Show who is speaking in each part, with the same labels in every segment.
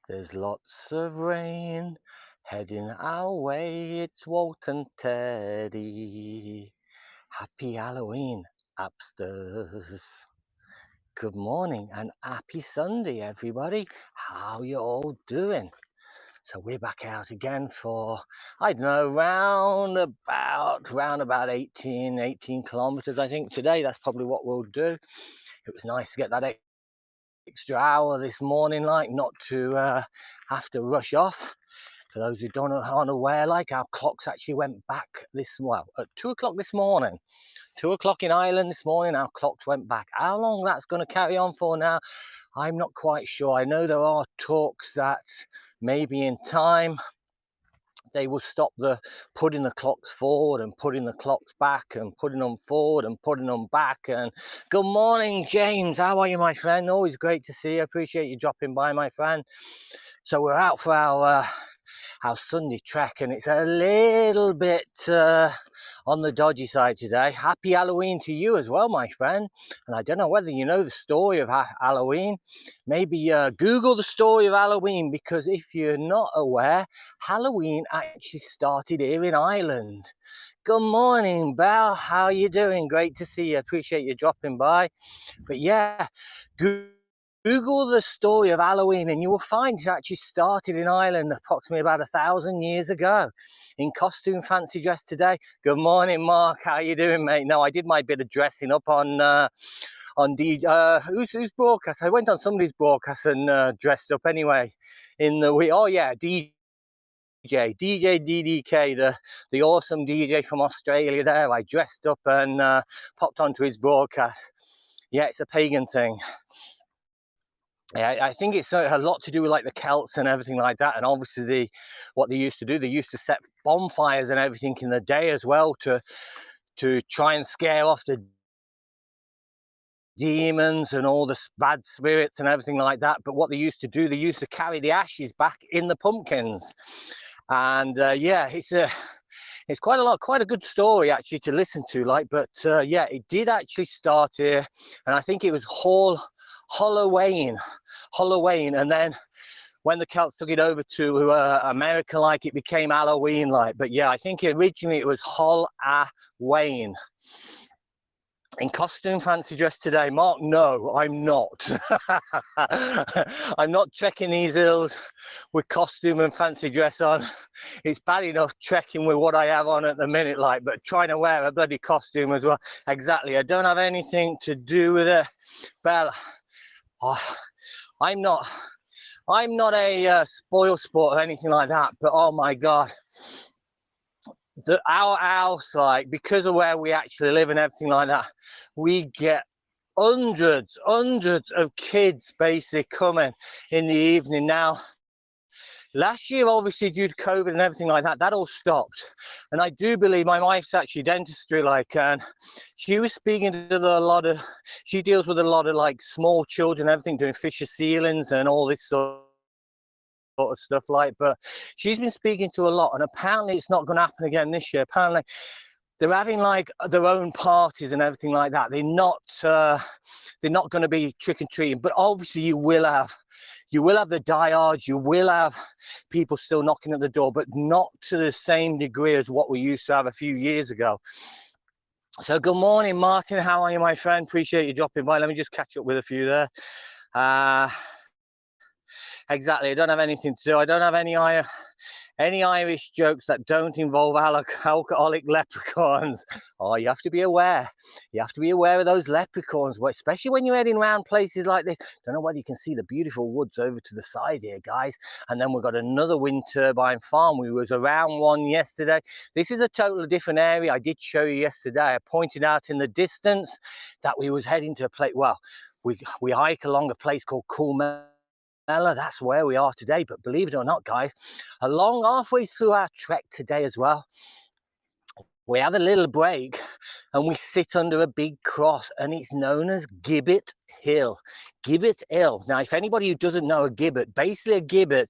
Speaker 1: There's lots of rain heading our way. It's Walt and Teddy. Happy Halloween, Happsters. Good morning and happy Sunday, everybody. How you all doing? So we're back out again for, I don't know, round about 18 kilometers, I think, today. That's probably what we'll do. It was nice to get that extra hour this morning, like, not to have to rush off. For those who aren't aware, like, our clocks actually went back at 2 o'clock this morning. 2 o'clock in Ireland this morning, our clocks went back. How long that's going to carry on for now, I'm not quite sure. I know there are talks that maybe in time they will stop the putting the clocks forward and putting the clocks back and putting them forward and putting them back. And good morning, James. How are you, my friend? Always great to see you. Appreciate you dropping by, my friend. So we're out for our Sunday trek, and it's a little bit on the dodgy side today. Happy Halloween to you as well, my friend. And I don't know whether you know the story of Halloween. Maybe Google the story of Halloween, because if you're not aware, Halloween actually started here in Ireland. Good morning, Belle. How are you doing? Great to see you. Appreciate you dropping by. But yeah, Google the story of Halloween and you will find it actually started in Ireland approximately about 1,000 years ago. In costume, fancy dress today. Good morning, Mark. How you doing, mate? No, I did my bit of dressing up on whose broadcast? I went on somebody's broadcast and dressed up anyway. DJ DDK, the awesome DJ from Australia there. I dressed up and popped onto his broadcast. Yeah, it's a pagan thing. Yeah, I think it's a lot to do with like the Celts and everything like that. And obviously what they used to do, they used to set bonfires and everything in the day as well to try and scare off the demons and all the bad spirits and everything like that. But what they used to do, they used to carry the ashes back in the pumpkins. And yeah, it's quite a good story actually to listen to, like. But yeah, it did actually start here, and I think it was Halloween, and then when the Celts took it over to America, like, it became Halloween, like. But yeah, I think originally it was Halloween. In costume, fancy dress today, Mark? No, I'm not. I'm not trekking these hills with costume and fancy dress on. It's bad enough trekking with what I have on at the minute, like, but trying to wear a bloody costume as well. Exactly. I don't have anything to do with it. Well, I'm not a spoil sport or anything like that, but oh my God. Our house, like, because of where we actually live and everything like that, we get hundreds of kids basically coming in the evening. Now, last year, obviously, due to COVID and everything like that, that all stopped. And I do believe my wife's actually dentistry, like, and she was speaking to she deals with a lot of like small children, everything, doing fissure ceilings and all this sort of stuff, like. But she's been speaking to a lot, and apparently it's not going to happen again this year. Apparently they're having like their own parties and everything like that. They're not going to be trick-or-treating, but obviously you will have the diehards, you will have people still knocking at the door, but not to the same degree as what we used to have a few years ago. So good morning, Martin. How are you, my friend? Appreciate you dropping by. Let me just catch up with a few there. Exactly. I don't have anything to do. I don't have any Irish jokes that don't involve alcoholic leprechauns. Oh, you have to be aware. You have to be aware of those leprechauns, especially when you're heading around places like this. Don't know whether you can see the beautiful woods over to the side here, guys. And then we've got another wind turbine farm. We was around one yesterday. This is a totally different area. I did show you yesterday. I pointed out in the distance that we was heading to a place. Well, we hike along a place called Coolmella. That's where we are today. But believe it or not, guys, along halfway through our trek today as well, we have a little break and we sit under a big cross, and it's known as Gibbet Hill. Gibbet Hill. Now, if anybody who doesn't know a gibbet, basically a gibbet,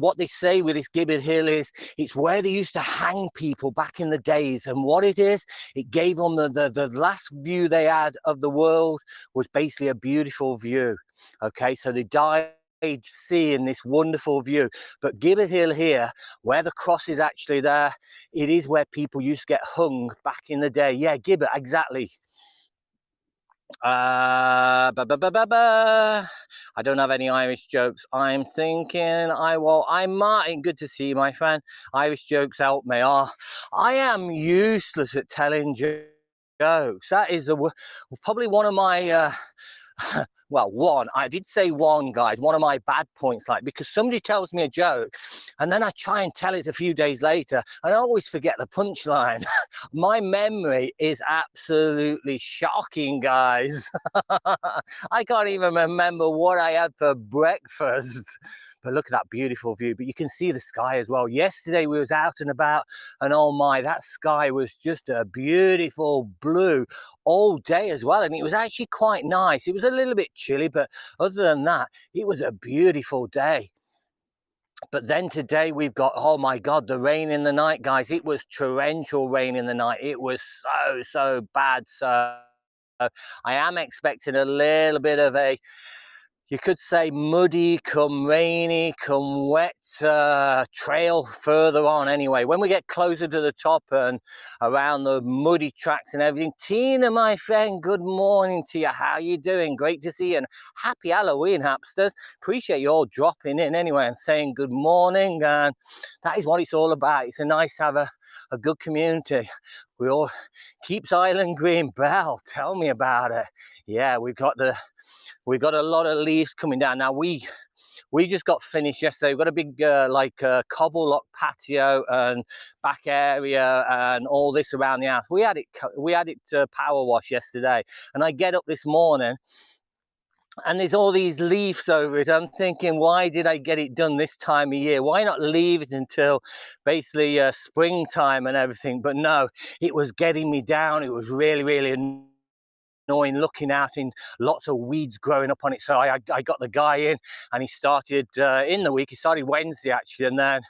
Speaker 1: what they say with this Gibbet Hill is it's where they used to hang people back in the days. And what it is, it gave them the last view they had of the world was basically a beautiful view. Okay, so they died sea in this wonderful view. But Gibbet Hill here, where the cross is actually there, it is where people used to get hung back in the day. Yeah, Gibbet, exactly. I don't have any Irish jokes. I'm thinking I'm Martin. Good to see you, my friend. Irish jokes help me. I am useless at telling jokes. That is probably one of my well, I did say one, guys, one of my bad points, like, because somebody tells me a joke and then I try and tell it a few days later and I always forget the punchline. My memory is absolutely shocking, guys. I can't even remember what I had for breakfast. But look at that beautiful view. But you can see the sky as well. Yesterday we was out and about, and oh my, that sky was just a beautiful blue all day as well. And it was actually quite nice. It was a little bit chilly, but other than that, it was a beautiful day. But then today we've got, oh my God, the rain in the night, guys. It was torrential rain in the night. It was so bad. So I am expecting a little bit of a, you could say, muddy, come rainy, come wet trail further on anyway. When we get closer to the top and around the muddy tracks and everything. Tina, my friend, good morning to you. How you doing? Great to see you. And happy Halloween, Happsters. Appreciate you all dropping in anyway and saying good morning. And that is what it's all about. It's a nice to have a good community. We all keeps Island green. Belle, tell me about it. Yeah, we've got a lot of leaves coming down. Now we just got finished yesterday. We've got a big cobble lock patio and back area and all this around the house. We had it power wash yesterday, and I get up this morning and there's all these leaves over it. I'm thinking, why did I get it done this time of year? Why not leave it until basically springtime and everything? But no, it was getting me down. It was really, really annoying looking out in lots of weeds growing up on it. So I got the guy in, and he started in the week. He started Wednesday actually, and then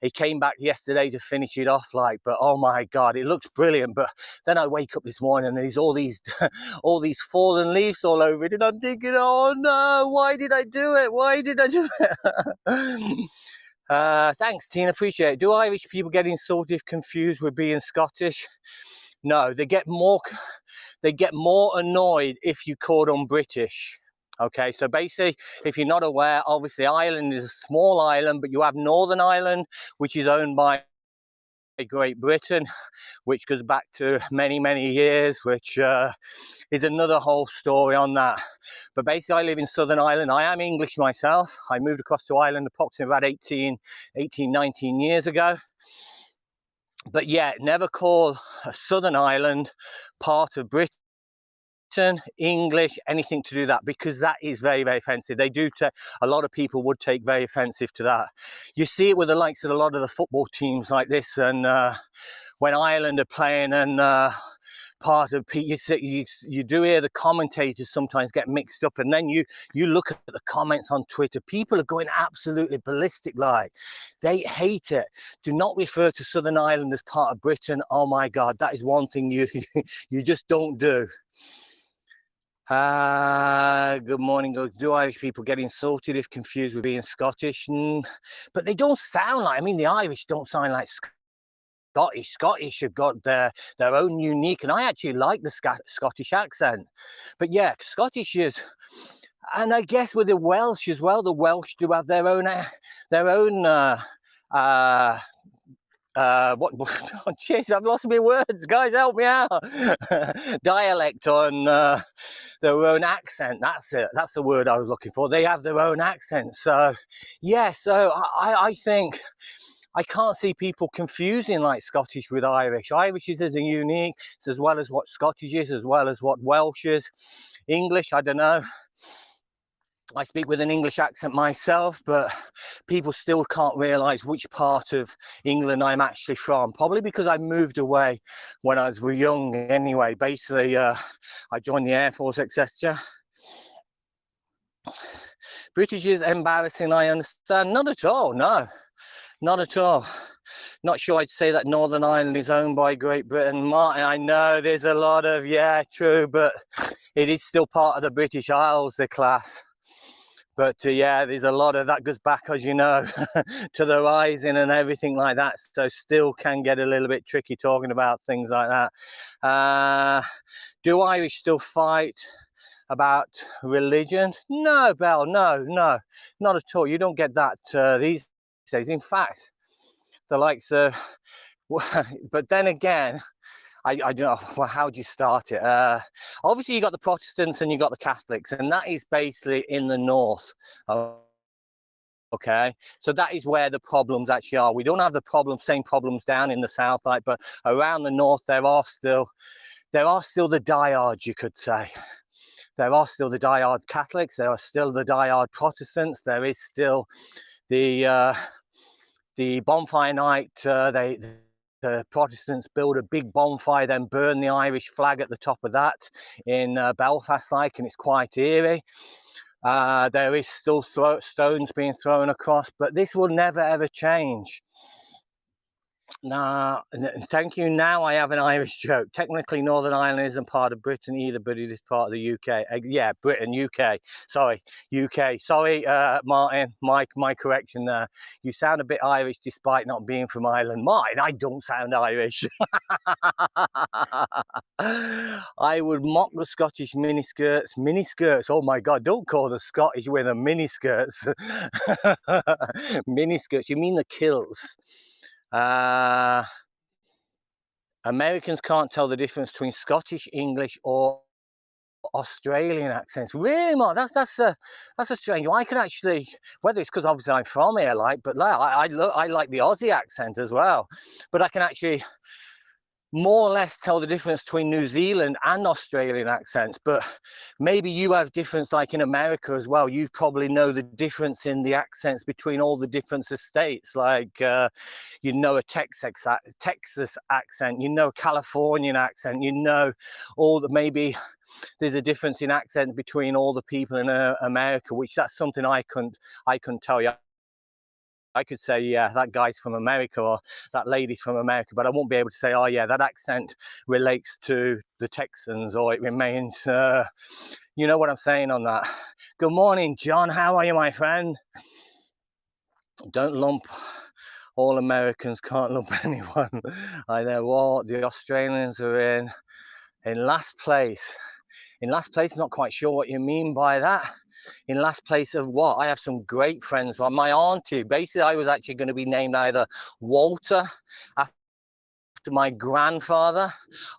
Speaker 1: he came back yesterday to finish it off. Like, but oh my God, it looks brilliant. But then I wake up this morning and there's all these all these fallen leaves all over it, and I'm thinking, oh no, why did I do it? Why did I do it? Thanks, Tina, appreciate it. Do Irish people get insulted if confused with being Scottish? No, they get more annoyed if you call them British. Okay, so basically, if you're not aware, obviously Ireland is a small island, but you have Northern Ireland, which is owned by Great Britain, which goes back to many, many years, which is another whole story on that. But basically, I live in Southern Ireland. I am English myself. I moved across to Ireland approximately about 19 years ago. But yeah, never call a Southern Ireland part of Britain, English, anything to do with that, because that is very, very offensive. They do a lot of people would take very offensive to that. You see it with the likes of a lot of the football teams like this, and when Ireland are playing and part of you do hear the commentators sometimes get mixed up, and then you look at the comments on Twitter, people are going absolutely ballistic, like they hate it. Do not refer to Southern Ireland as part of Britain. Oh my God, that is one thing you just don't do. Good morning. Do Irish people get insulted if confused with being Scottish? But they don't sound like, I mean, the Irish don't sound like Scottish. Scottish have got their own unique, and I actually like the Scottish accent. But yeah, Scottish is, and I guess with the Welsh as well, the Welsh do have their own what oh jeez, I've lost my words, guys, help me out. Dialect on their own accent. That's it, that's the word I was looking for. They have their own accent. So yeah, so I think I can't see people confusing like Scottish with Irish. Irish is as unique, it's as well as what Scottish is, as well as what Welsh is. English, I don't know. I speak with an English accent myself, but people still can't realise which part of England I'm actually from. Probably because I moved away when I was young anyway. Basically, I joined the Air Force, etc. British is embarrassing, I understand. Not at all, no. Not at all. Not sure I'd say that Northern Ireland is owned by Great Britain. Martin, I know there's a lot of, yeah, true, but it is still part of the British Isles, the class. But yeah, there's a lot of that goes back, as you know, to the rising and everything like that. So still can get a little bit tricky talking about things like that. Do Irish still fight about religion? No, Belle, no, not at all. You don't get that these days. In fact, the likes of, but then again, I don't know, well, how do you start it? Obviously, you got the Protestants and you got the Catholics, and that is basically in the north. Okay, so that is where the problems actually are. We don't have the same problems down in the south, like, but around the north there are still the diehards, you could say. There are still the diehard Catholics. There are still the diehard Protestants. There is still the bonfire night. The Protestants build a big bonfire, then burn the Irish flag at the top of that in Belfast, like, and it's quite eerie. There is still stones being thrown across, but this will never ever change. Nah, thank you. Now I have an Irish joke. Technically, Northern Ireland isn't part of Britain either, but it is part of the UK. Yeah, Britain, UK. Sorry, UK. Sorry, Martin. My correction there. You sound a bit Irish despite not being from Ireland. Mine, I don't sound Irish. I would mock the Scottish miniskirts. Miniskirts. Oh my God! Don't call the Scottish women miniskirts. Miniskirts. You mean the kilts? Americans can't tell the difference between Scottish English or Australian accents. Really, Mark? That's a strange one. I can actually, whether it's because obviously I'm from here, like, but like, I like the Aussie accent as well. But I can actually more or less tell the difference between New Zealand and Australian accents, but maybe you have difference like in America as well. You probably know the difference in the accents between all the different states, like you know a Texas accent, you know Californian accent, you know all the, maybe there's a difference in accent between all the people in America, which that's something I couldn't tell you. I could say, yeah, that guy's from America or that lady's from America, but I won't be able to say, oh yeah, that accent relates to the Texans or it remains, you know what I'm saying on that. Good morning, John. How are you, my friend? Don't lump all Americans, can't lump anyone. I know what the Australians are in last place. In last place, not quite sure what you mean by that. In last place of what? I have some great friends. Well, my auntie, basically I was actually going to be named either Walter after my grandfather,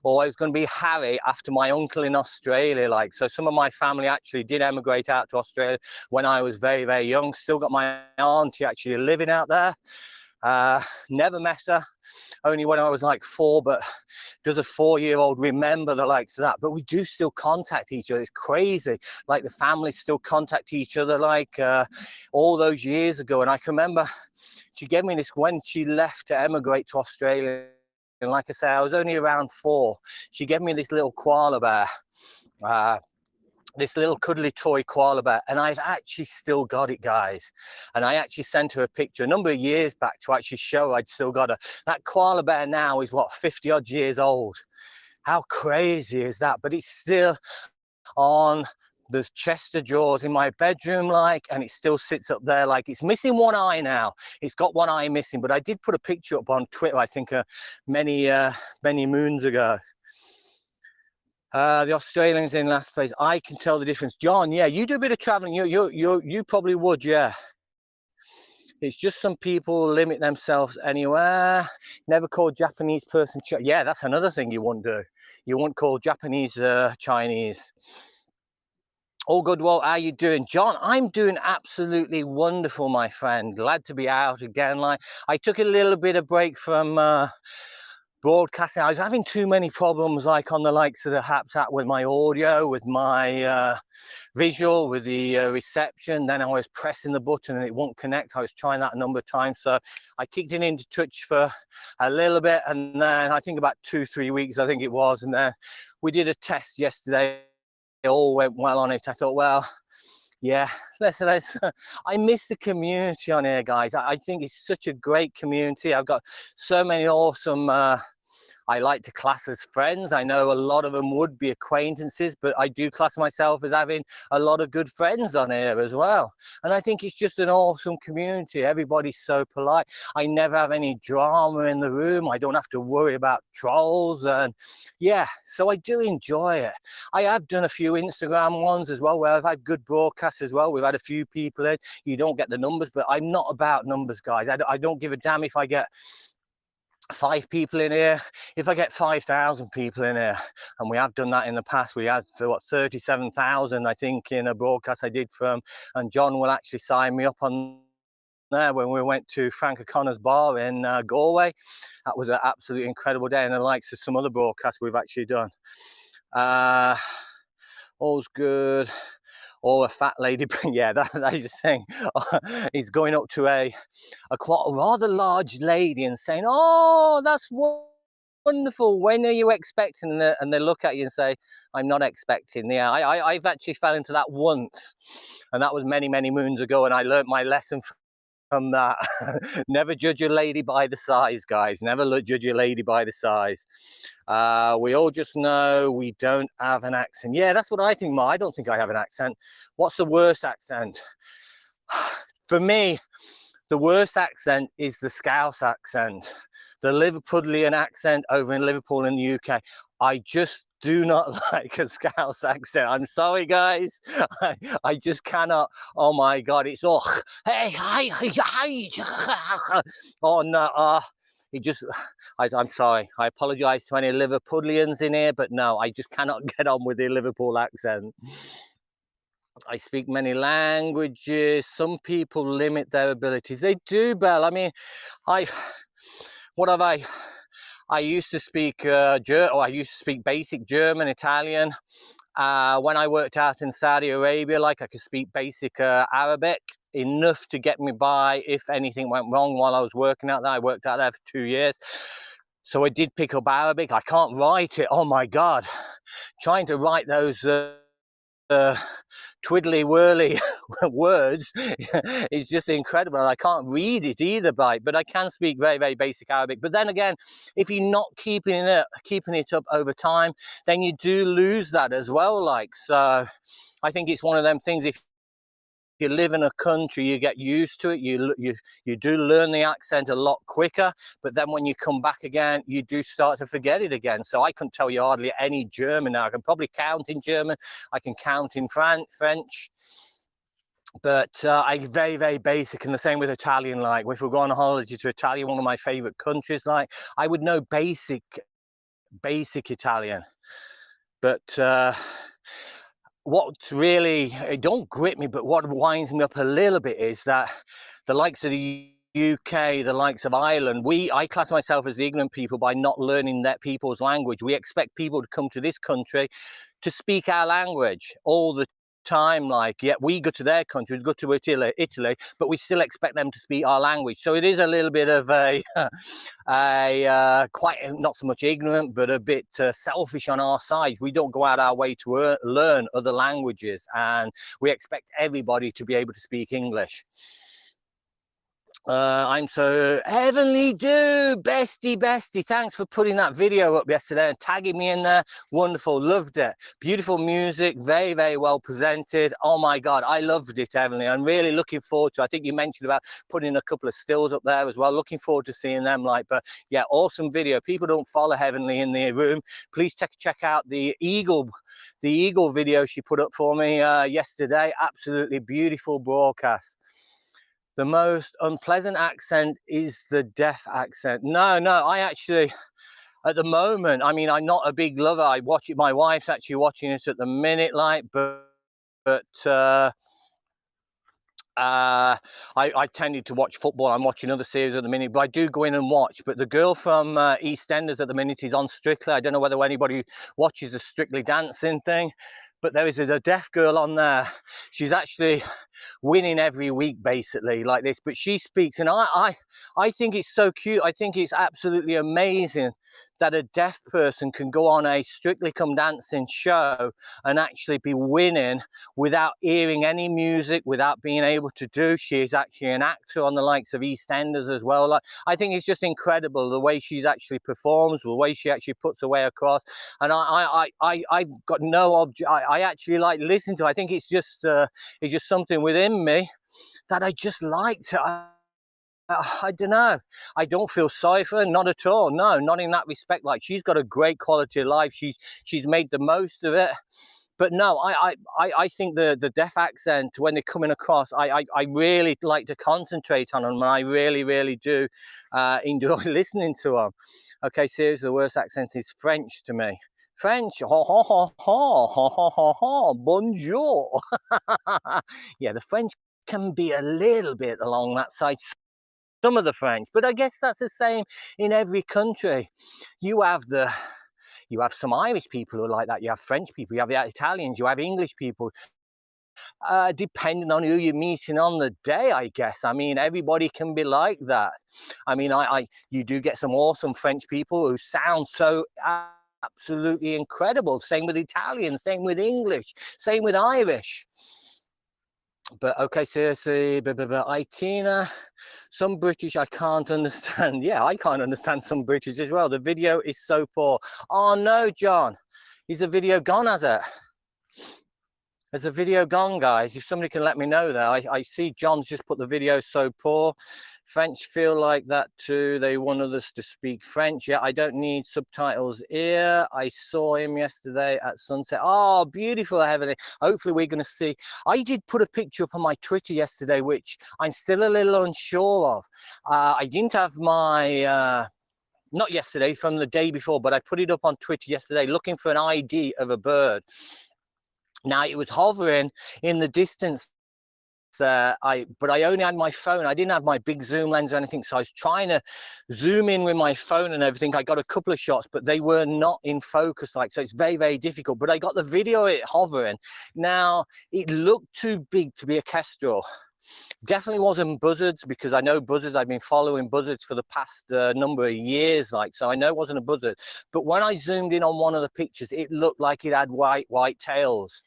Speaker 1: or I was going to be Harry after my uncle in Australia. Like, so some of my family actually did emigrate out to Australia when I was very, very young. Still got my auntie actually living out there. Never met her, only when I was like 4, but does a 4-year-old remember the likes of that? But we do still contact each other. It's crazy. Like the families still contact each other like all those years ago. And I can remember she gave me this when she left to emigrate to Australia. And like I say, I was only around 4. She gave me this little koala bear. This little cuddly toy koala bear, and I've actually still got it, guys. And I actually sent her a picture a number of years back to actually show I'd still got her. That koala bear now is what, 50 odd years old. How crazy is that? But it's still on the chest of drawers in my bedroom, like, and it still sits up there. Like, it's missing one eye now. It's got one eye missing, but I did put a picture up on Twitter, I think many moons ago. The Australians in last place. I can tell the difference. John, yeah, you do a bit of traveling. You probably would, yeah. It's just some people limit themselves anywhere. Never call Japanese person. Yeah, that's another thing you wouldn't do. You wouldn't call Japanese Chinese. All good. Well, how you doing, John? I'm doing absolutely wonderful, my friend. Glad to be out again. Like, I took a little bit of break from broadcasting. I was having too many problems, like on the likes of the Haps app, with my audio, with my visual, with the reception. Then I was pressing the button and it won't connect. I was trying that a number of times, so I kicked it into touch for a little bit, and then I think about 2-3 weeks, I think it was, and then we did a test yesterday. It all went well on it. I thought, well, yeah, let's I miss the community on here, guys. I think it's such a great community. I've got so many awesome I like to class as friends. I know a lot of them would be acquaintances, but I do class myself as having a lot of good friends on here as well. And I think it's just an awesome community. Everybody's so polite. I never have any drama in the room. I don't have to worry about trolls. And yeah, so I do enjoy it. I have done a few Instagram ones as well, where I've had good broadcasts as well. We've had a few people in. You don't get the numbers, but I'm not about numbers, guys. I don't give a damn if I get 5 people in here. If I get 5,000 people in here, and we have done that in the past, we had what, 37,000 I think in a broadcast I did from, and John will actually sign me up on there, when we went to Frank O'Connor's bar in Galway. That was an absolutely incredible day, and the likes of some other broadcasts we've actually done. All's good. Or a fat lady, yeah, that is the thing. He's going up to a quite a rather large lady and saying, "Oh, that's wonderful. When are you expecting?" And they look at you and say, "I'm not expecting." Yeah, I've actually fell into that once, and that was many, many moons ago, and I learnt my lesson from that. Never judge a lady by the size, guys. Never judge a lady by the size. We all just know we don't have an accent. Yeah, that's what I think, Ma. I don't think I have an accent. What's the worst accent? For me, the worst accent is the Scouse accent, the Liverpudlian accent over in Liverpool in the UK. I just do not like a Scouse accent. I'm sorry, guys. I just cannot. Oh my God, it's hey, hi, hi. Oh no, it just, I'm sorry. I apologise to any Liverpudlians in here, but no, I just cannot get on with the Liverpool accent. I speak many languages. Some people limit their abilities. They do, Belle. I mean, what have I used to speak I used to speak basic German, Italian. When I worked out in Saudi Arabia, like, I could speak basic Arabic, enough to get me by if anything went wrong while I was working out there. I worked out there for 2 years. So I did pick up Arabic. I can't write it. Oh my God. Trying to write those twiddly whirly words is just incredible. I can't read it either, but I can speak very, very basic Arabic. But then again, if you're not keeping it up over time, then you do lose that as well. Like, so I think it's one of them things. If you live in a country, you get used to it. You do learn the accent a lot quicker, but then when you come back again, you do start to forget it again. So I couldn't tell you hardly any German now. I can probably count in German. I can count in French. But I very, very basic, and the same with Italian. Like, if we go on a holiday to Italy, one of my favorite countries, like, I would know basic Italian. But what really, it don't grip me, but what winds me up a little bit is that the likes of the UK, the likes of Ireland, I class myself as the ignorant people by not learning that people's language. We expect people to come to this country to speak our language all the time. Like, yeah, we go to their country, we go to Italy, but we still expect them to speak our language. So it is a little bit of a quite not so much ignorant, but a bit selfish on our side. We don't go out our way to learn other languages, and we expect everybody to be able to speak English. I'm so heavenly do, bestie. Thanks for putting that video up yesterday and tagging me in there. Wonderful, loved it. Beautiful music, very, very well presented. Oh my God, I loved it, Heavenly. I'm really looking forward to. I think you mentioned about putting a couple of stills up there as well. Looking forward to seeing them. Like, but yeah, awesome video. People don't follow Heavenly in the room. Please check out the eagle video she put up for me yesterday. Absolutely beautiful broadcast. The most unpleasant accent is the deaf accent. No, I actually, at the moment, I mean, I'm not a big lover. I watch it. My wife's actually watching it at the minute, like, but I tended to watch football. I'm watching other series at the minute, but I do go in and watch. But the girl from EastEnders at the minute is on Strictly. I don't know whether anybody watches the Strictly Dancing thing, but there is a deaf girl on there. She's actually winning every week, basically, like this. But she speaks, and I think it's so cute. I think it's absolutely amazing that a deaf person can go on a Strictly Come Dancing show and actually be winning without hearing any music, without being able to do. She is actually an actor on the likes of EastEnders as well. Like, I think it's just incredible the way she's actually performs, the way she actually puts her way across. And I've got no object. I actually like listening to. I think it's just something within me that I just like to. I don't know. I don't feel sorry for her, not at all. No, not in that respect. Like, she's got a great quality of life. She's made the most of it. But no, I think the deaf accent, when they're coming across, I really like to concentrate on them, and I really do enjoy listening to them. Okay, seriously, the worst accent is French to me. French, ha ha ha ha ha ha ha ha, bonjour. Yeah, the French can be a little bit along that side. Some of the French, but I guess that's the same in every country. You have some Irish people who are like that. You have French people, you have Italians, you have English people. Depending on who you're meeting on the day, I guess. I mean, everybody can be like that. I mean, you do get some awesome French people who sound so absolutely incredible. Same with Italian, same with English, same with Irish. But okay, seriously, Itina, some British I can't understand. Yeah, I can't understand some British as well. The video is so poor. Oh no, John, is the video gone, has it? Has the video gone, guys? If somebody can let me know there. I see John's just put the video so poor. French feel like that too. They wanted us to speak French. Yeah, I don't need subtitles here. I saw him yesterday at sunset. Oh, beautiful, Heavenly. Hopefully we're going to see. I did put a picture up on my Twitter yesterday, which I'm still a little unsure of. I didn't have my... not yesterday, from the day before, but I put it up on Twitter yesterday looking for an ID of a bird. Now, it was hovering in the distance. But I only had my phone. I didn't have my big zoom lens or anything, so I was trying to zoom in with my phone and everything. I got a couple of shots, but they were not in focus, like, so it's very difficult. But I got the video of it hovering. Now, it looked too big to be a kestrel. Definitely wasn't buzzards, because I know buzzards. I've been following buzzards for the past number of years, like, so I know it wasn't a buzzard. But when I zoomed in on one of the pictures, it looked like it had white tails.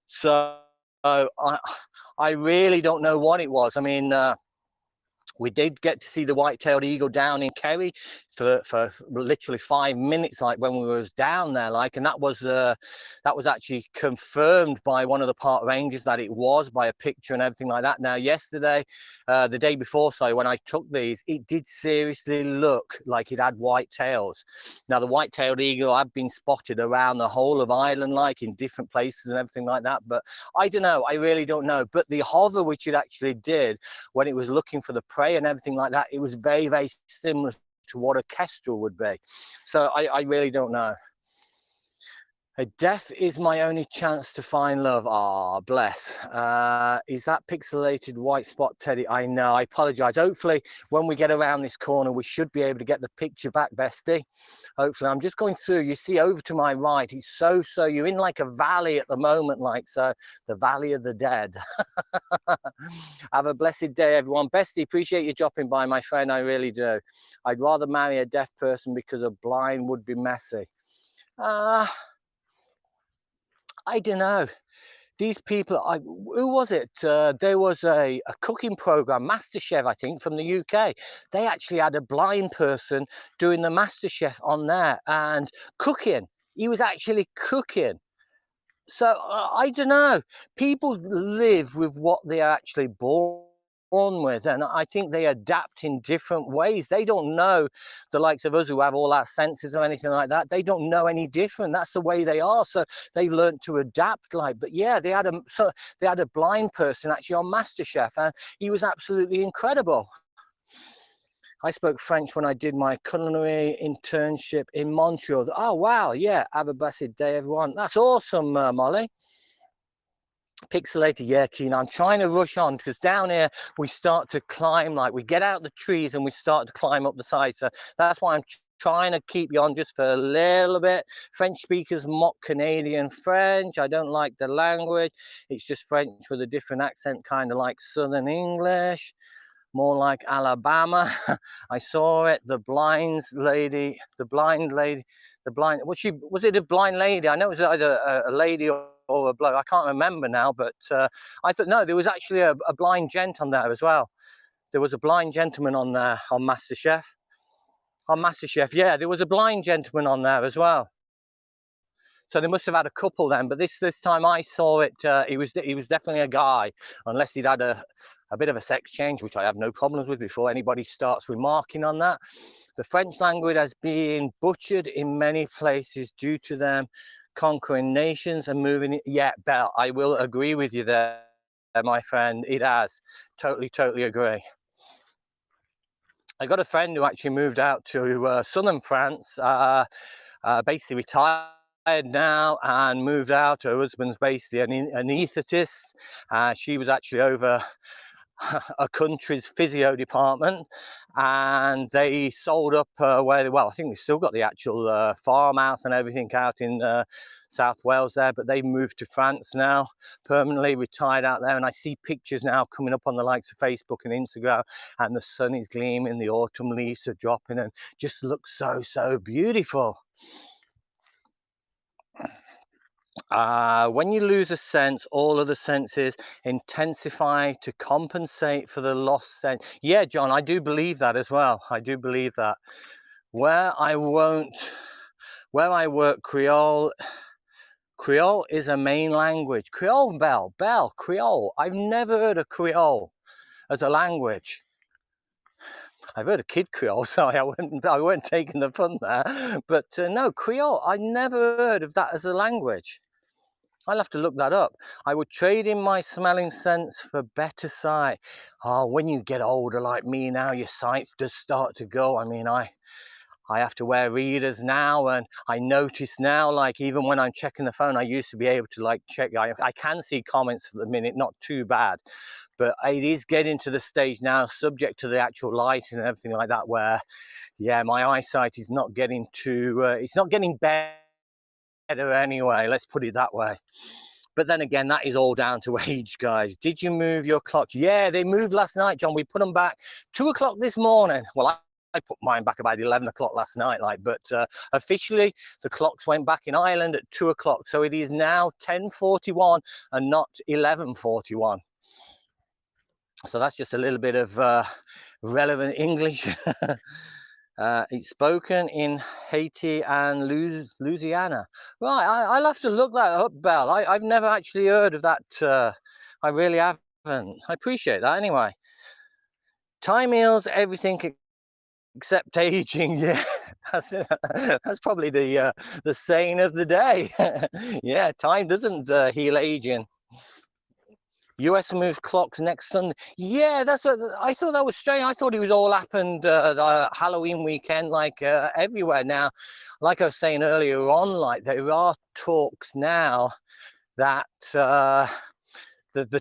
Speaker 1: So I really don't know what it was. I mean, we did get to see the white-tailed eagle down in Kerry for literally 5 minutes, like, when we was down there, like, and that was actually confirmed by one of the park rangers that it was, by a picture and everything like that. Now, yesterday, the day before, so when I took these, it did seriously look like it had white tails. Now, the white-tailed eagle have been spotted around the whole of Ireland, like, in different places and everything like that, but I don't know. I really don't know. But the hover which it actually did when it was looking for the prey and everything like that, it was very similar to what a kestrel would be. So I really don't know. A deaf is my only chance to find love. Ah, bless. Is that pixelated white spot, Teddy? I know, I apologize. Hopefully when we get around this corner, we should be able to get the picture back, bestie. Hopefully. I'm just going through. You see over to my right, it's so you're in like a valley at the moment, like, so the valley of the dead. Have a blessed day, everyone. Bestie, appreciate you dropping by, my friend. I really do. I'd rather marry a deaf person because a blind would be messy. I don't know. These people, who was it? There was a cooking program, MasterChef, I think, from the UK. They actually had a blind person doing the MasterChef on there and cooking. He was actually cooking. So I don't know. People live with what they are actually born with, and I think they adapt in different ways. They don't know the likes of us who have all our senses or anything like that. They don't know any different. That's the way they are. So they learned to adapt, like. But yeah, they had a blind person actually on MasterChef, and he was absolutely incredible. I spoke French when I did my culinary internship in Montreal. Oh wow, yeah. Have a blessed day, everyone. That's awesome, Molly. Pixelated, yeah, Tina. I'm trying to rush on because down here we start to climb, like, we get out the trees and we start to climb up the side. So that's why I'm trying to keep you on just for a little bit. French speakers mock Canadian French. I don't like the language. It's just French with a different accent, kind of like Southern English. more like Alabama. I saw it. The blind lady, was it a blind lady? I know it was either a lady or a bloke. I can't remember now, but I thought, no, there was actually a blind gent on there as well. There was a blind gentleman on there on MasterChef. On MasterChef, yeah, there was a blind gentleman on there as well. So they must have had a couple then, but this time I saw it, he was definitely a guy, unless he'd had a bit of a sex change, which I have no problems with before anybody starts remarking on that. The French language has been butchered in many places due to them conquering nations and moving it. Yeah, Belle, I will agree with you there, my friend. It has. Totally agree. I got a friend who actually moved out to southern France, basically retired now and moved out. Her husband's basically an anaesthetist. She was actually over a country's physio department, and they sold up well, I think we still got the actual farmhouse and everything out in South Wales there, but they moved to France now, permanently retired out there. And I see pictures now coming up on the likes of Facebook and Instagram, and the sun is gleaming, the autumn leaves are dropping, and just looks so beautiful. When you lose a sense, all of the senses intensify to compensate for the lost sense. Yeah, John, I do believe that as well. I do believe that. Where I work, Creole is a main language. Creole, Belle, Creole. I've never heard of Creole as a language. I've heard of Kid Creole, sorry, I weren't taking the fun there. But no, Creole, I never heard of that as a language. I'll have to look that up. I would trade in my smelling sense for better sight. Oh, when you get older like me now, your sight does start to go. I mean, I have to wear readers now, and I notice now, like even when I'm checking the phone, I used to be able to like check. I can see comments for the minute, not too bad, but it is getting to the stage now, subject to the actual lighting and everything like that, where, yeah, my eyesight is not getting too, it's not getting better anyway, let's put it that way. But then again, that is all down to age, guys. Did you move your clocks? Yeah, they moved last night, John. We put them back 2 o'clock this morning. Well, I put mine back about 11 o'clock last night, but officially the clocks went back in Ireland at 2 o'clock. So it is now 10:41 and not 11:41. So that's just a little bit of relevant English. It's spoken in Haiti and Louisiana. Right, I'll have to look that up, Belle. I've never actually heard of that. I really haven't. I appreciate that anyway. Time heals everything except aging. Yeah, that's probably the saying of the day. Yeah, time doesn't heal aging. US moves clocks next Sunday. Yeah, that's what I thought. That was strange. I thought it was all happened the Halloween weekend, like everywhere now. Like I was saying earlier on, like there are talks now that the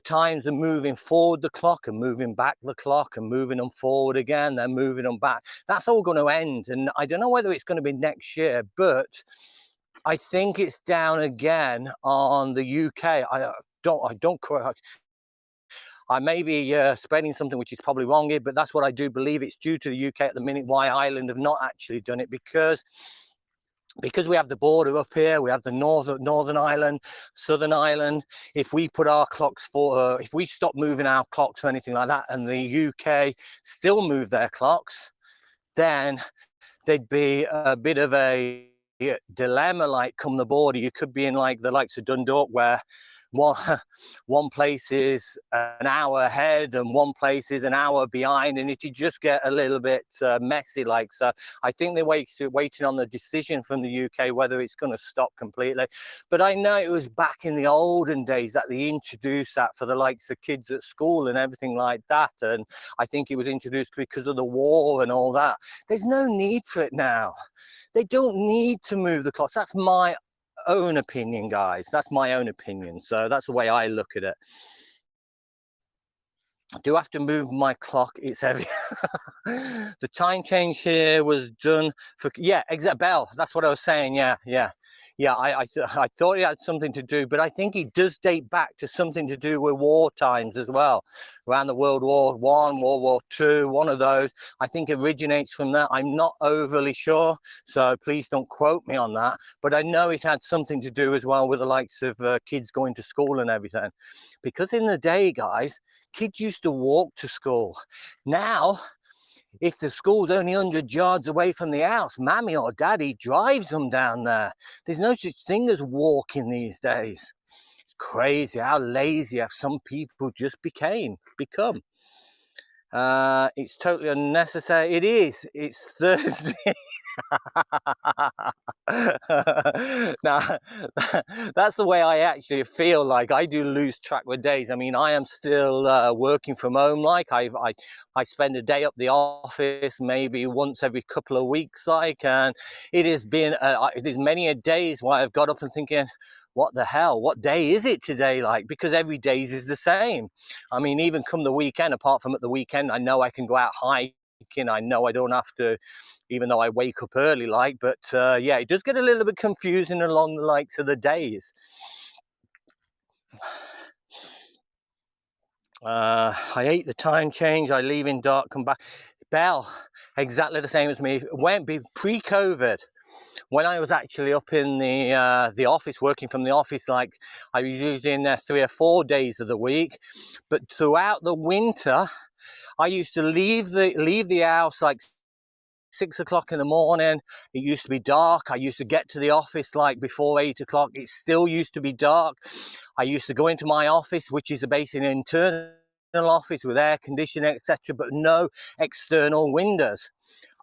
Speaker 1: times are moving forward the clock and moving back the clock and moving them forward again, then moving them back. That's all going to end, and I don't know whether it's going to be next year, but I think it's down again on the UK. I don't quite. I may be spreading something which is probably wrong here, but that's what I do believe. It's due to the UK at the minute why Ireland have not actually done it, because we have the border up here, we have the Northern Ireland, Southern Ireland. If we put our clocks if we stop moving our clocks or anything like that, and the UK still move their clocks, then there'd be a bit of a dilemma. Like come the border, you could be in like the likes of Dundalk, where one place is an hour ahead and one place is an hour behind, and it'd just get a little bit messy. Like, so I think they're waiting on the decision from the UK whether it's going to stop completely. But I know it was back in the olden days that they introduced that for the likes of kids at school and everything like that, and I think it was introduced because of the war and all that. There's no need for it now. They don't need to move the clocks. That's my own opinion, guys. That's my own opinion. So that's the way I look at it. I do have to move my clock. It's heavy. The time change here was done for, yeah, exactly, Belle. That's what I was saying. Yeah. Yeah, I thought it had something to do, but I think it does date back to something to do with war times as well, around the World War One, World War Two, one of those. I think originates from that. I'm not overly sure, so please don't quote me on that. But I know it had something to do as well with the likes of kids going to school and everything, because in the day, guys, kids used to walk to school. Now, if the school's only 100 yards away from the house, Mammy or Daddy drives them down there. There's no such thing as walking these days. It's crazy how lazy some people just become. It's totally unnecessary. It is. It's Thursday. Now, that's the way I actually feel. Like, I do lose track with days. I mean, I am still working from home. Like, I spend a day up the office maybe once every couple of weeks. Like, and it has been there's many a days where I've got up and thinking, what the hell? What day is it today? Like, because every day is the same. I mean, even come the weekend, apart from at the weekend, I know I can go out hiking. I know I don't have to, even though I wake up early, like, but yeah, it does get a little bit confusing along the likes of the days. I hate the time change. I leave in dark, come back. Bell, exactly the same as me. Went pre-COVID, when I was actually up in the office, working from the office, like, I was usually in there 3 or 4 days of the week. But throughout the winter, I used to leave the house like 6 o'clock in the morning. It used to be dark. I used to get to the office like before 8 o'clock. It still used to be dark. I used to go into my office, which is basically an internal office with air conditioning, etc., but no external windows.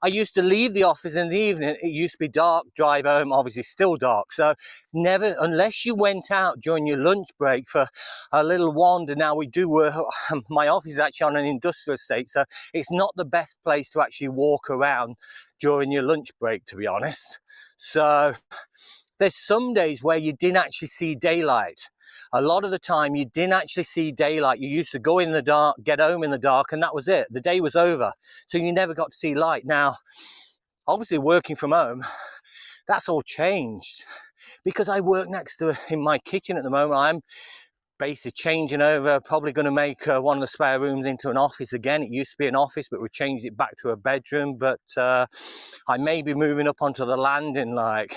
Speaker 1: I used to leave the office in the evening. It used to be dark, drive home, obviously still dark. So never, unless you went out during your lunch break for a little wander. Now we do work, my office is actually on an industrial estate, so it's not the best place to actually walk around during your lunch break, to be honest. So there's some days where you didn't actually see daylight. A lot of the time you didn't actually see daylight. You used to go in the dark, get home in the dark, and that was it. The day was over. So you never got to see light. Now, obviously working from home, that's all changed. Because I work next to, in my kitchen at the moment, I'm basically changing over, probably going to make one of the spare rooms into an office again. It used to be an office, but we changed it back to a bedroom. But I may be moving up onto the landing, like,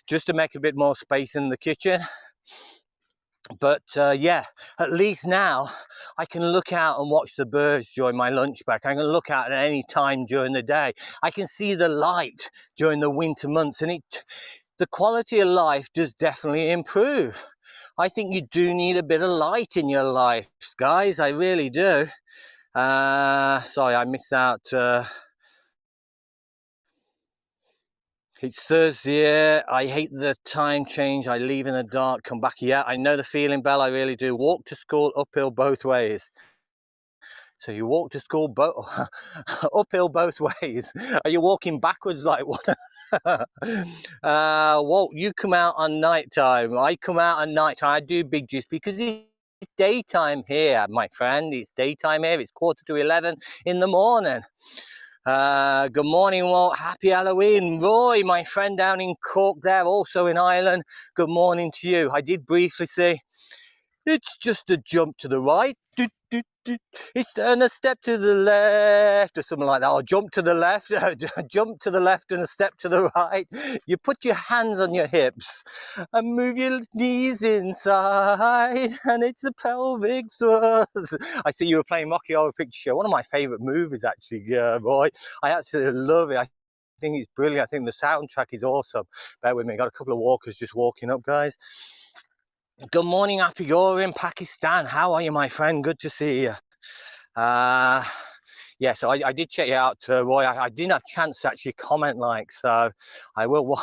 Speaker 1: just to make a bit more space in the kitchen. But yeah, at least now I can look out and watch the birds during my lunch break. I can look out at any time during the day. I can see the light during the winter months, and the quality of life does definitely improve. I think you do need a bit of light in your lives, guys. I really do. Sorry, I missed out. It's Thursday. I hate the time change. I leave in the dark, come back. Yeah, I know the feeling, Belle. I really do. Walk to school uphill both ways. So you walk to school uphill both ways. Are you walking backwards like what? Walt, you come out on night time. I come out on night time. I do big juice because it's daytime here, my friend. It's daytime here. It's 11:15 in the morning. Good morning, Walt. Happy Halloween. Roy, my friend down in Cork there, also in Ireland. Good morning to you. I did briefly say, it's just a jump to the right. It's and a step to the left or something like that, or jump to the left, jump to the left and a step to the right. You put your hands on your hips and move your knees inside, and it's a pelvic thrust. I see you were playing Rocky Horror Picture Show, one of my favourite movies actually, Roy. I actually love it. I think it's brilliant. I think the soundtrack is awesome. Bear with me, got a couple of walkers just walking up, guys. Good morning, Apigora in Pakistan. How are you, my friend? Good to see you. Yeah, so I did check you out, Roy. I didn't have a chance to actually comment, like, so I will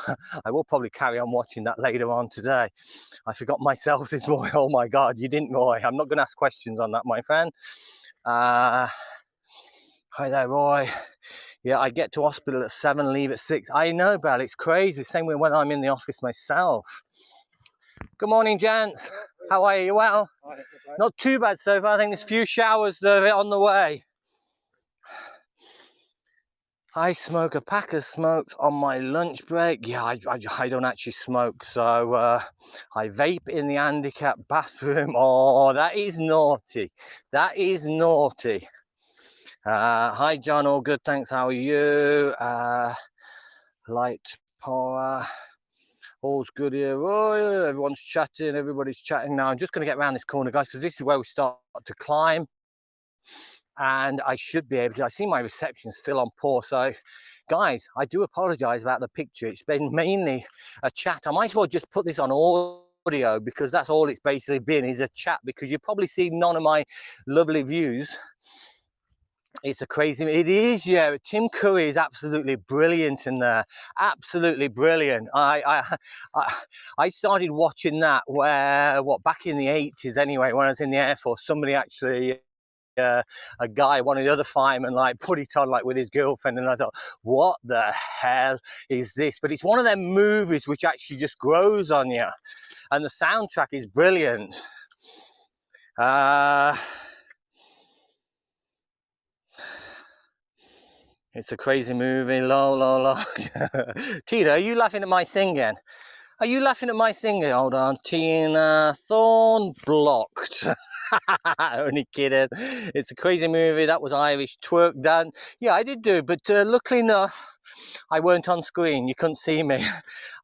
Speaker 1: probably carry on watching that later on today. I forgot myself this morning. Oh my God, you didn't, Roy. I'm not going to ask questions on that, my friend. Hi there, Roy. Yeah, I get to hospital at 7, leave at 6. I know, Belle, it's crazy. Same way when I'm in the office myself. Good morning, gents. How are you? Well, not too bad so far. I think there's a few showers on the way. I smoke a pack of smokes on my lunch break. Yeah, I don't actually smoke, so I vape in the handicap bathroom. Oh, that is naughty. That is naughty. Hi, John. All good, thanks. How are you? Light power. All's good here. Oh, everyone's chatting. Everybody's chatting now. I'm just going to get around this corner, guys, because this is where we start to climb. And I should be able to. I see my reception still on poor, so guys, I do apologize about the picture. It's been mainly a chat. I might as well just put this on audio, because that's all it's basically been, is a chat, because you probably see none of my lovely views. It's a crazy, it is, yeah. Tim Curry is absolutely brilliant in there, absolutely brilliant. I started watching that back in the 80s anyway, when I was in the Air Force. Somebody actually, a guy, one of the other firemen, like put it on like with his girlfriend, and I thought, what the hell is this? But it's one of them movies which actually just grows on you, and the soundtrack is brilliant. It's a crazy movie. Lo. Tina, are you laughing at my singing? Are you laughing at my singing? Hold on. Tina Thorne blocked. Only kidding. It's a crazy movie. That was Irish twerk done. Yeah, I did do, but luckily enough, I weren't on screen. You couldn't see me.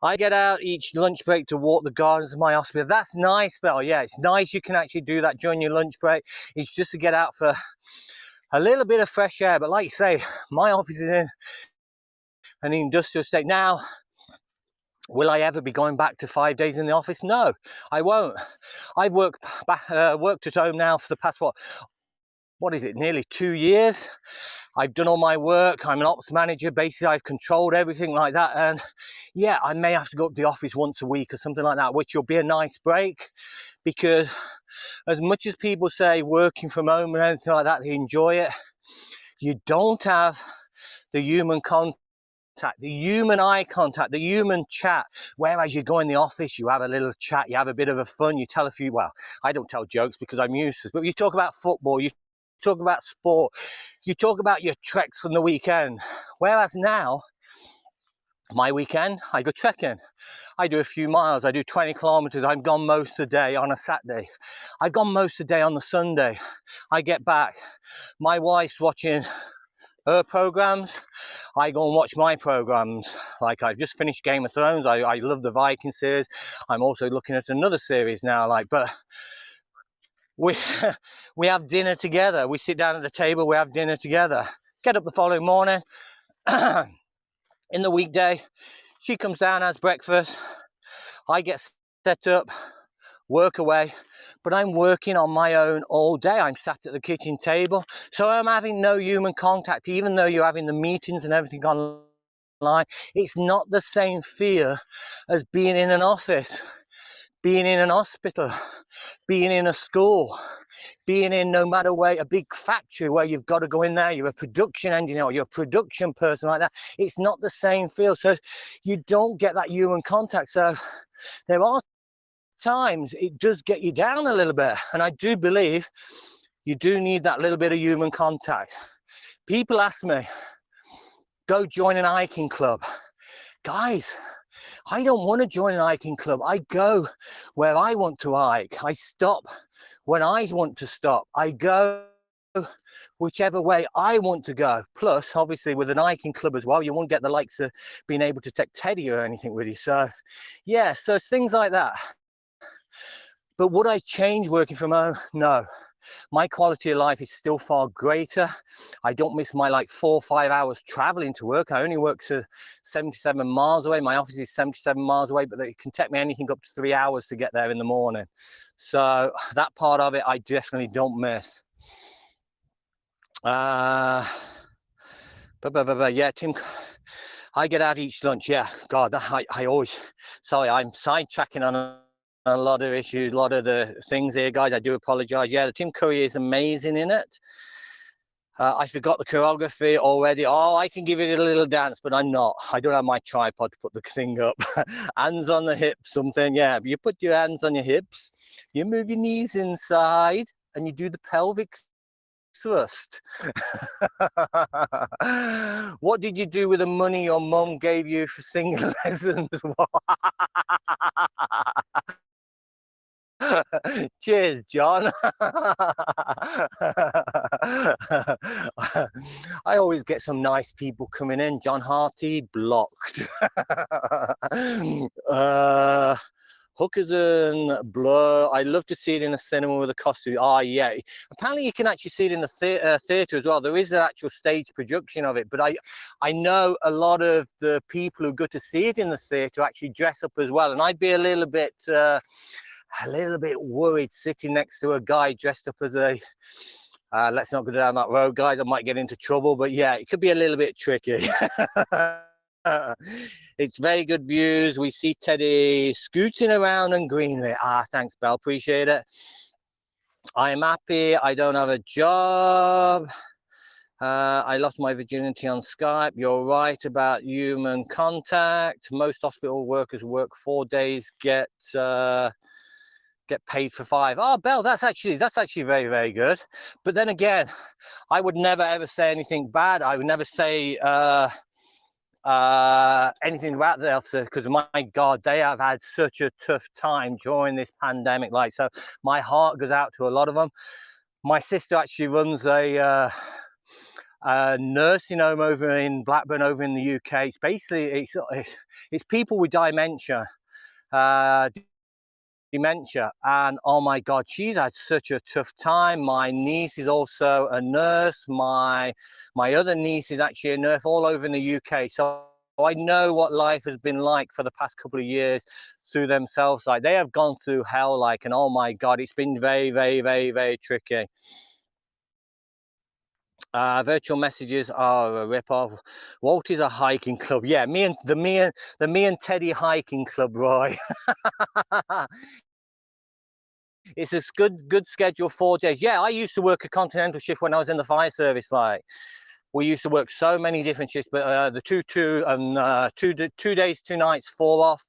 Speaker 1: I get out each lunch break to walk the gardens of my hospital. That's nice, Belle. Yeah, it's nice you can actually do that during your lunch break. It's just to get out for a little bit of fresh air. But like you say, my office is in an industrial estate. Now, will I ever be going back to 5 days in the office? No, I won't. I've worked at home now for the past, what is it, nearly 2 years. I've done all my work. I'm an ops manager. Basically, I've controlled everything like that. And yeah, I may have to go to the office once a week or something like that, which will be a nice break, because as much as people say working from home and anything like that, they enjoy it, you don't have the human contact, the human eye contact, the human chat. Whereas you go in the office, you have a little chat, you have a bit of a fun, you tell a few, well, I don't tell jokes because I'm useless, but you talk about football, you talk about sport, you talk about your treks from the weekend. Whereas now, my weekend, I go trekking. I do a few miles. I do 20 kilometers. I'm gone most of the day on a Saturday. I've gone most of the day on the Sunday. I get back. My wife's watching her programs. I go and watch my programs. Like, I've just finished Game of Thrones. I love the Viking series. I'm also looking at another series now. But we have dinner together. We sit down at the table. We have dinner together. Get up the following morning. In the weekday, she comes down, has breakfast. I get set up, work away, but I'm working on my own all day. I'm sat at the kitchen table, so I'm having no human contact. Even though you're having the meetings and everything online, it's not the same feel as being in an office, being in an hospital, being in a school, being in, no matter where, a big factory where you've got to go in there, you're a production engineer or you're a production person like that. It's not the same feel, so you don't get that human contact. So there are times it does get you down a little bit, and I do believe you do need that little bit of human contact. People ask me, go join an hiking club. Guys, I don't want to join an hiking club. I go where I want to hike. I stop when I want to stop. I go whichever way I want to go. Plus, obviously, with an hiking club as well, you won't get the likes of being able to take Teddy or anything with you. So yeah, so things like that. But would I change working from home? No. My quality of life is still far greater. I don't miss my 4 or 5 hours traveling to work. I only work to 77 miles away. My office is 77 miles away, but it can take me anything up to 3 hours to get there in the morning. So that part of it, I definitely don't miss. Yeah, Tim, I get out each lunch. Yeah, God, I always, sorry, I'm sidetracking on a lot of issues, a lot of the things here, guys. I do apologize. Yeah, the Tim Curry is amazing in it. I forgot the choreography already. Oh, I can give it a little dance, but I'm not. I don't have my tripod to put the thing up. Hands on the hips, something. Yeah, you put your hands on your hips, you move your knees inside, and you do the pelvic thrust. What did you do with the money your mum gave you for singing lessons? Cheers, John. I always get some nice people coming in. John Harty, blocked. Hookers and Blur. I love to see it in a cinema with a costume. Oh, yeah. Apparently, you can actually see it in the theatre as well. There is an actual stage production of it. But I know a lot of the people who go to see it in the theatre actually dress up as well. And I'd be a little bit worried sitting next to a guy dressed up as a let's not go down that road, guys. I might get into trouble, but yeah, it could be a little bit tricky. It's very good views. We see Teddy scooting around and greenlit. Thanks, Belle, appreciate it. I am happy. I don't have a job. I lost my virginity on Skype. You're right about human contact. Most hospital workers work 4 days, get paid for 5. Oh, Belle, that's actually very, very good. But then again, I would never ever say anything bad. I would never say anything about the health because my God, they have had such a tough time during this pandemic. Like, so my heart goes out to a lot of them. My sister actually runs a nursing home over in Blackburn, over in the UK. It's basically it's people with dementia. And oh my God, she's had such a tough time. My niece is also a nurse. My other niece is actually a nurse, all over in the UK. So I know what life has been like for the past couple of years through themselves. Like, they have gone through hell, like, and oh my God, it's been very, very, very, very tricky. Virtual messages are a rip-off. Walt is a hiking club. Yeah, me and Teddy hiking club, Roy. It's a good schedule, 4 days. Yeah, I used to work a continental shift when I was in the fire service. Like, we used to work so many different shifts, but the 2-2 and 2 days, 2 nights, 4 off,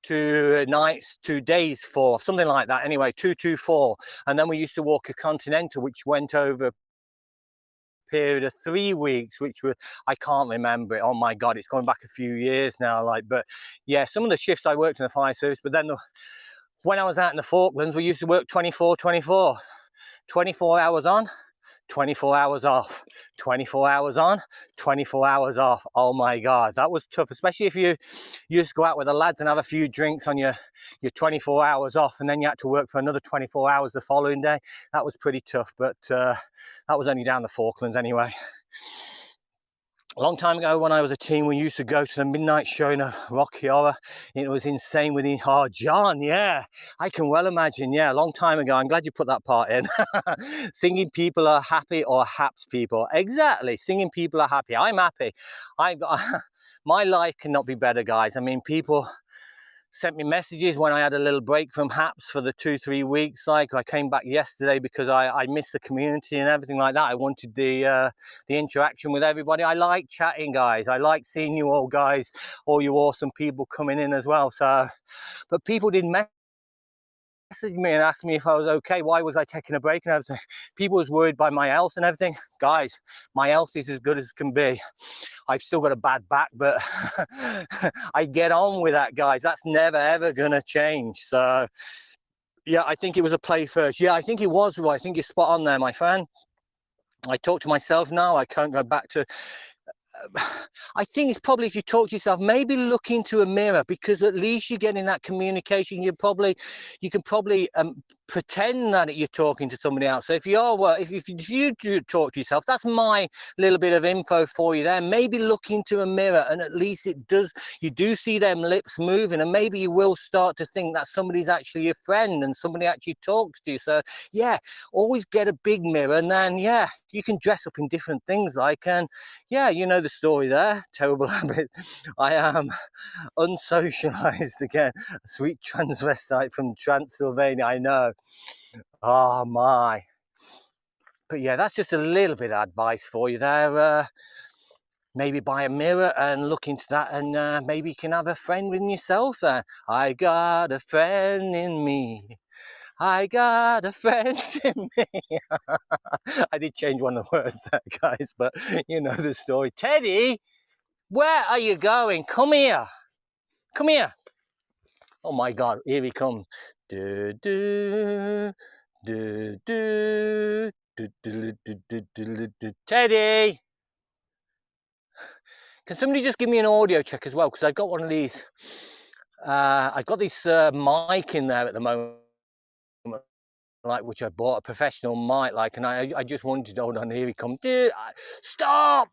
Speaker 1: 2 nights, 2 days, 4, something like that. Anyway, 2-2-4, and then we used to walk a continental, which went over a period of 3 weeks, which were, I can't remember it. Oh my God, it's going back a few years now. Like, but yeah, some of the shifts I worked in the fire service, but then when I was out in the Falklands, we used to work 24 hours on, 24 hours off, 24 hours on, 24 hours off. Oh my God, that was tough, especially if you used to go out with the lads and have a few drinks on your 24 hours off, and then you had to work for another 24 hours the following day. That was pretty tough, but that was only down the Falklands anyway. A long time ago, when I was a teen, we used to go to the midnight showing of Rocky Horror. It was insane with the, oh, John, yeah, I can well imagine. Yeah, a long time ago. I'm glad you put that part in. Singing people are happy, or haps people. Exactly, singing people are happy. I'm happy. My life cannot be better, guys. I mean, people sent me messages when I had a little break from Haps for the 2-3 weeks. Like, I came back yesterday because I missed the community and everything like that. I wanted the interaction with everybody. I like chatting, guys. I like seeing you all, guys, all you awesome people coming in as well. So, but people did message me and asked me if I was okay. Why was I taking a break and everything? People was worried by my health and everything. Guys, my health is as good as it can be. I've still got a bad back, but I get on with that, guys. That's never ever gonna change. So yeah, I think it was a play first. Yeah, I think it was. I think you're spot on there, my friend. I talk to myself now. I can't go back to I think it's probably, if you talk to yourself, maybe look into a mirror, because at least you're getting that communication. You can probably pretend that you're talking to somebody else. So if you do talk to yourself, that's my little bit of info for you there. Maybe look into a mirror, and at least you do see them lips moving, and maybe you will start to think that somebody's actually your friend and somebody actually talks to you. So yeah, always get a big mirror, and then yeah, you can dress up in different things, like, and yeah, you know the story there. Terrible habit. I am unsocialized again. A sweet transvestite from Transylvania, I know. Oh my. But yeah, that's just a little bit of advice for you there. Maybe buy a mirror and look into that, and maybe you can have a friend with yourself there. I got a friend in me. I got a friend in me. I did change one of the words there, guys, but you know the story. Teddy, where are you going? Come here. Come here. Oh my God, here he comes. Do, do, do, do, do, do, do, do, do, do. Teddy! Can somebody just give me an audio check as well? Because I've got one of these. I've got this mic in there at the moment, like, which I bought, a professional mic, like, and I just wanted to, hold on, here he comes. Dude, stop,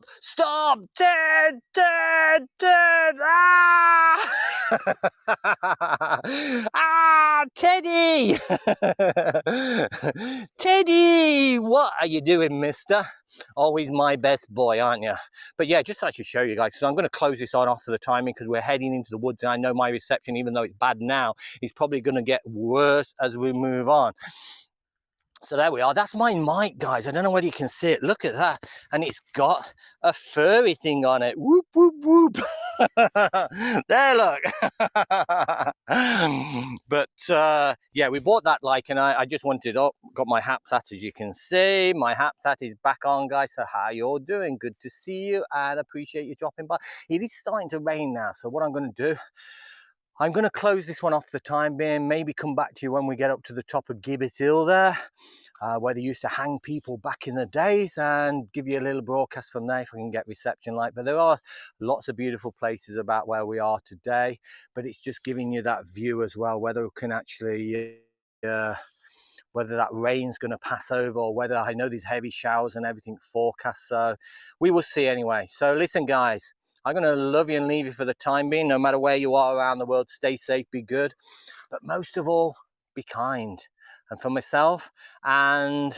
Speaker 1: Ted, ah! Ah, Teddy! Teddy, what are you doing, mister? Always my best boy, aren't you? But yeah, just to actually show you guys, so I'm going to close this on off for the timing because we're heading into the woods, and I know my reception, even though it's bad now, is probably going to get worse as we move on. So there we are. That's my mic, guys. I don't know whether you can see it. Look at that. And it's got a furry thing on it. Whoop, whoop, whoop. There, look. But yeah, we bought that, like, and I just wanted, got my Happsters, as you can see. My Happsters is back on, guys. So how you all doing? Good to see you and appreciate you dropping by. It is starting to rain now. So what I'm going to do, I'm going to close this one off for the time being, maybe come back to you when we get up to the top of Gibbet Hill there, where they used to hang people back in the days, and give you a little broadcast from there if I can get reception like. But there are lots of beautiful places about where we are today, but it's just giving you that view as well, whether we can actually whether that rain's going to pass over, or whether, I know there's heavy showers and everything forecast, so we will see anyway. So listen, guys, I'm going to love you and leave you for the time being. No matter where you are around the world, stay safe, be good, but most of all, be kind. And for myself and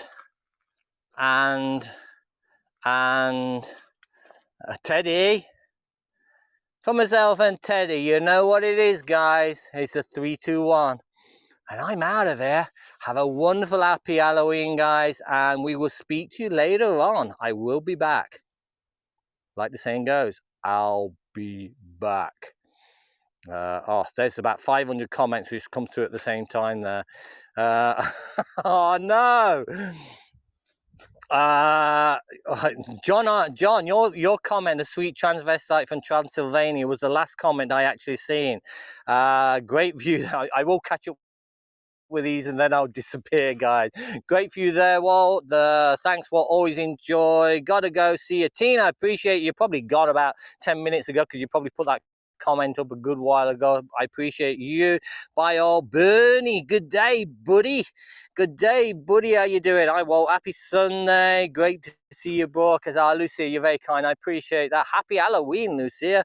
Speaker 1: Teddy, for myself and Teddy, you know what it is, guys. It's a 3, 2, 1. And I'm out of there. Have a wonderful, happy Halloween, guys. And we will speak to you later on. I will be back. Like the saying goes, I'll be back. Oh, there's about 500 comments just come through at the same time there. Oh, no. John, your comment, a sweet transvestite from Transylvania, was the last comment I actually seen. Great view. I will catch up with these and then I'll disappear, guys. Great view there, Walt. Thanks, Walt. Always enjoy. Gotta go. See you, Tina. I appreciate you. Probably got about 10 minutes ago because you probably put that comment up a good while ago. I appreciate you. Bye all. Bernie, good day, buddy. Good day, buddy. How you doing? Hi, Walt. Happy Sunday. Great to see you, bro. Because Lucia, you're very kind. I appreciate that. Happy Halloween, Lucia.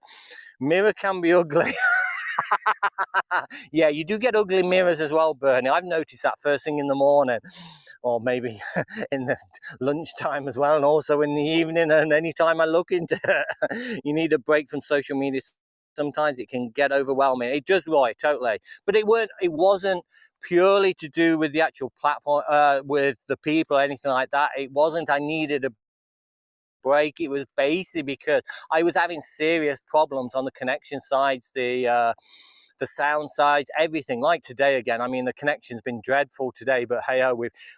Speaker 1: Mirror can be ugly. Yeah, you do get ugly mirrors as well, Bernie. I've noticed that first thing in the morning, or maybe in the lunchtime as well, and also in the evening, and anytime I look into it. You need a break from social media. Sometimes it can get overwhelming. It does, Roy, totally. But it wasn't purely to do with the actual platform, with the people or anything like that. It wasn't. I needed a break. It was basically because I was having serious problems on the connection sides, the sound sides, everything. Like today again, I mean, the connection's been dreadful today, but hey,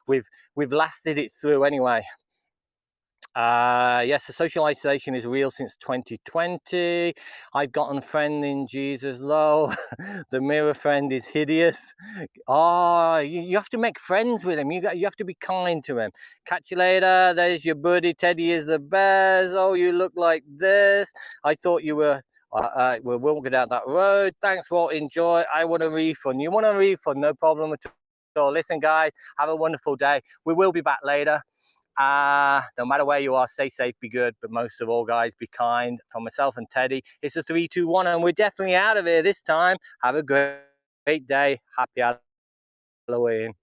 Speaker 1: we've lasted it through anyway. Yes, the social isolation is real since 2020. I've gotten a friend in Jesus, low. The mirror friend is hideous. Oh, you have to make friends with him. You have to be kind to him. Catch you later. There's your buddy. Teddy is the best. Oh, you look like this. I thought you were. We won't go down that road. Thanks, Walt. Enjoy. I want a refund. You want a refund? No problem at all. Listen, guys, have a wonderful day. We will be back later. No matter where you are, stay safe, be good, but most of all, guys, be kind. From myself and Teddy, it's a 3, 2, 1, and we're definitely out of here this time. Have a great day. Happy Halloween.